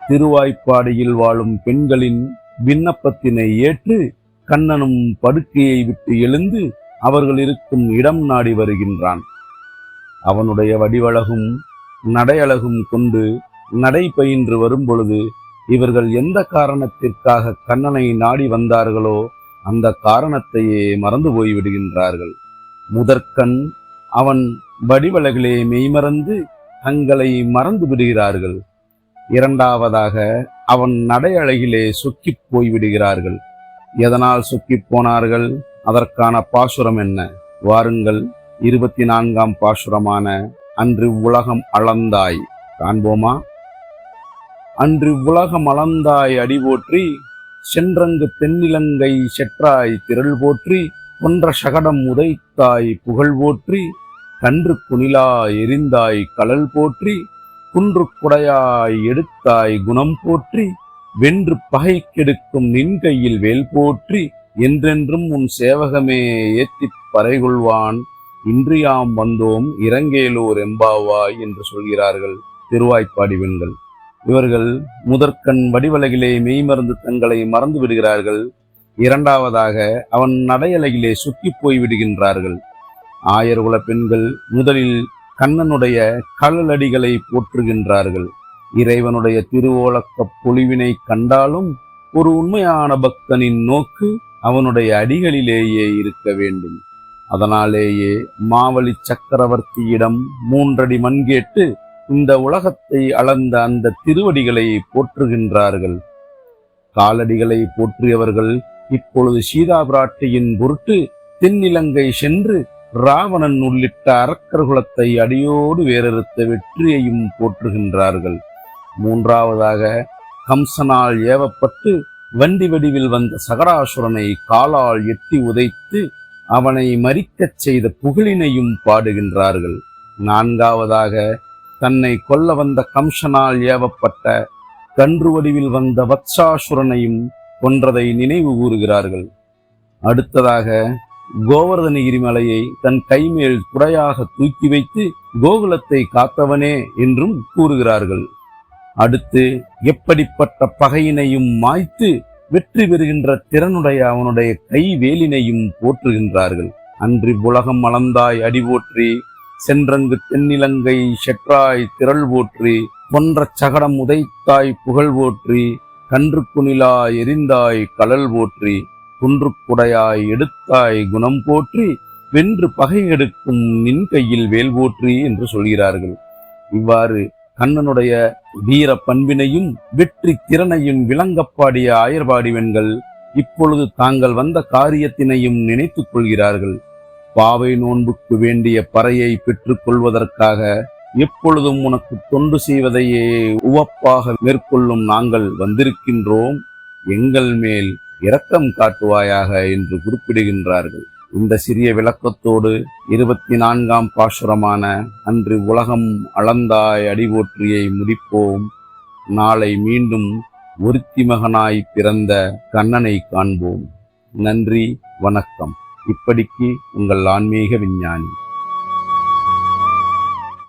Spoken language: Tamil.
திருவாய்ப்பாடியில் வாழும் பெண்களின் விண்ணப்பத்தினை ஏற்று கண்ணனும் படுக்கையை விட்டு எழுந்து அவர்கள் இருக்கும் இடம் நாடி வருகின்றான். அவனுடைய வடிவழகும் நடையழகும் கொண்டு நடை பயின்று வரும்பொழுது இவர்கள் எந்த காரணத்திற்காக கண்ணனை நாடி வந்தார்களோ அந்த காரணத்தையே மறந்து போய்விடுகின்றார்கள். முதற்கண் அவன் வடிவழகிலே மெய்மறந்து தங்களை மறந்து விடுகிறார்கள். இரண்டாவதாக அவன் நடையழகிலே சொக்கி போய்விடுகிறார்கள். எதனால் சொக்கி போனார்கள்? அதற்கான பாசுரம் என்ன? வாருங்கள், 24ஆம் பாசுரமான அன்று உலகம் அளந்தாய் காண்போமா? அன்று உலகம் அளந்தாய் அடி போற்றி, சென்றங்கு தென்னிலங்கை செற்றாய் திரள் போற்றி, கொன்ற சகடம் உதைத்தாய் புகழ் போற்றி, கன்று குனிலா எரிந்தாய் கழல் போற்றி, குன்று குடையாய் எடுத்தாய் குணம் போற்றி, வென்று பகை கெடுக்கும் நின் கையில் வேல் போற்றி, என்றென்றும் உன் சேவகமே ஏத்திப் பறைகொள்வான், இன்றியாம் வந்தோம் இரங்கேலோர் எம்பாவாய் என்று சொல்கிறார்கள் திருவாய்ப்பாடி பெண்கள். இவர்கள் முதற்கண் வடிவழகிலே மெய்மறந்து தங்களை மறந்து விடுகிறார்கள். இரண்டாவதாக அவன் நடையழகிலே சுக்கி போய் விடுகின்றார்கள். ஆயர்குல பெண்கள் முதலில் கண்ணனுடைய கழலடிகளை போற்றுகின்றார்கள். இறைவனுடைய திருவோலக்க பொலிவினை கண்டாலும் ஒரு உண்மையான பக்தனின் நோக்கு அவனுடைய அடிகளிலேயே இருக்க வேண்டும். அதனாலேயே மாவலி சக்கரவர்த்தியிடம் 3 அடி மண் கேட்டு இந்த உலகத்தை அளந்த அந்த திருவடிகளை போற்றுகின்றார்கள். காலடிகளை போற்றியவர்கள் இப்பொழுது சீதா பிராட்டியின் பொருட்டு தென்னிலங்கை சென்று ராவணன் உள்ளிட்ட அரக்கர்குலத்தை அடியோடு வேறறுத்த வெற்றியையும் போற்றுகின்றார்கள். மூன்றாவதாக கம்சனால் ஏவப்பட்டு வண்டி வடிவில் வந்த சகடாசுரனை காலால் எட்டி உதைத்து அவனை மரிக்கச் செய்த புகழினையும் பாடுகின்றார்கள். நான்காவதாக தன்னை கொல்ல வந்த கம்சனால் ஏவப்பட்ட கன்று வடிவில் வந்த வத்சாசுரனையும் கொன்றதை நினைவு கூறுகிறார்கள். அடுத்ததாக கோவர்தனகிரி மலையை தன் கைமேல் குடையாக தூக்கி வைத்து கோகுலத்தை காத்தவனே என்றும் கூறுகிறார்கள். அடுத்து எப்படிப்பட்ட பகையினையும் மாய்த்து வெற்றி பெறுகின்ற திறனுடைய அவனுடைய கை வேலினையும் போற்றுகின்றார்கள். அன்றி உலகம் அளந்தாய் அடி போற்றி, சென்றங்கு தென்னிலங்கை செற்றாய் திரள் போற்றி, கொன்ற சகடம் உதைத்தாய் புகழ் போற்றி, கன்று குனிலா எரிந்தாய் கழல் போற்றி, குன்று குடையாய் எடுத்தாய் குணம் போற்றி, வென்று பகை எடுக்கும் நின் கையில் வேல் போற்றி என்று சொல்கிறார்கள். இவ்வாறு கண்ணனுடைய வீர பண்பினையும் வெற்றி திறனையும் விளங்கப்பாடிய ஆயர்பாடி பெண்கள் இப்பொழுது தாங்கள் வந்த காரியத்தினையும் நினைத்துக் கொள்கிறார்கள். பாவை நோன்புக்கு வேண்டிய பறையை பெற்றுக் கொள்வதற்காக எப்பொழுதும் உனக்கு தொண்டு செய்வதையே உவப்பாக மேற்கொள்ளும் நாங்கள் வந்திருக்கின்றோம், எங்கள் மேல் இரக்கம் காட்டுவாயாக என்று குறிப்பிடுகின்றார்கள். இந்த சிறிய விளக்கத்தோடு 24ஆம் பாசுரமான அன்று உலகம் அளந்தாய் அடிபோற்றியை முடிப்போம். நாளை மீண்டும் ஒருத்தி மகனாய் பிறந்த கண்ணனை காண்போம். நன்றி, வணக்கம். இப்படிக்கு உங்கள் ஆன்மீக விஞ்ஞானி.